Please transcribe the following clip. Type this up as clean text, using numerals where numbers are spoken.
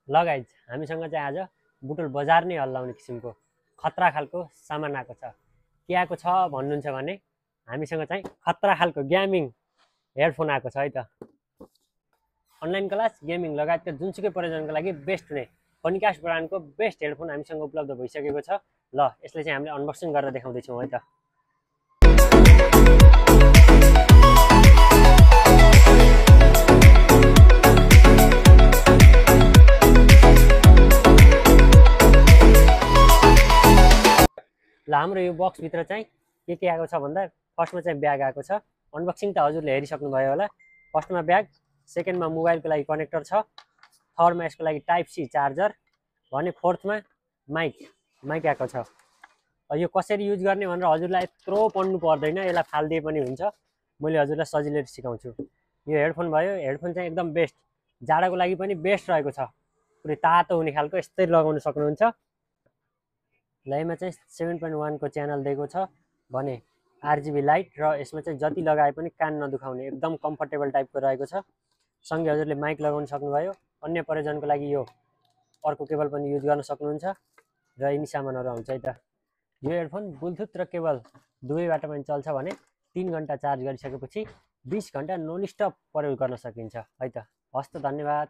ल गाइज हामीसँग चाहिँ आज बुटोल बजार नै हल्लाउने किसिमको खतरा खालको सामान आएको छ। के आएको छ भन्नुहुन्छ भने हामीसँग चाहिँ खतरा खालको गेमिङ हेडफोन आएको छ है त। अनलाइन क्लास गेमिङ लगायतका जुनसुकै प्रयोजनको लागि बेस्ट हुने फनिकास्ट ब्रान्डको बेस्ट हेडफोन हामीसँग उपलब्ध भइसकेको छ। ल यसले चाहिँ हामीले अनबक्सिङ गरेर देखाउँदैछौँ है त। ल हाम्रो यो बक्सभित्र चाहिँ के आएको छ भन्दा फर्स्टमा चाहिँ ब्याग आएको छ। अनबक्सिङ त हजुरले हेरिसक्नुभयो होला। फर्स्टमा ब्याग, सेकेन्डमा मोबाइलको लागि कनेक्टर छ, थर्डमा यसको लागि टाइप सी चार्जर भने, फोर्थमा माइक आएको छ। यो कसरी युज गर्ने भनेर हजुरलाई यत्रो पढ्नु पर्दैन, यसलाई फालिदिए पनि हुन्छ। मैले हजुरलाई सजिलै सिकाउँछु। यो हेडफोन भयो, हेडफोन चाहिँ एकदम बेस्ट, जाडाको लागि पनि बेस्ट रहेको छ। पुरै तातो हुने खालको यस्तै लगाउन सक्नुहुन्छ। लाइमा चाहिँ 7.1 को च्यानल दिएको छ भने आरजिबी लाइट, र यसमा चाहिँ जति लगाए पनि कान नदुखाउने एकदम कम्फर्टेबल टाइपको रहेको छ। सँगै हजुरले माइक लगाउन सक्नुभयो। अन्य प्रयोजनको लागि यो अर्को केबल पनि युज गर्न सक्नुहुन्छ र यिनी सामानहरू आउँछ है त। यो हेडफोन ब्लुटुथ र केबल दुवैबाट पनि चल्छ भने 3 घन्टा चार्ज गरिसकेपछि 20 घन्टा नन स्टप प्रयोग गर्न सकिन्छ है त। हस् त, धन्यवाद।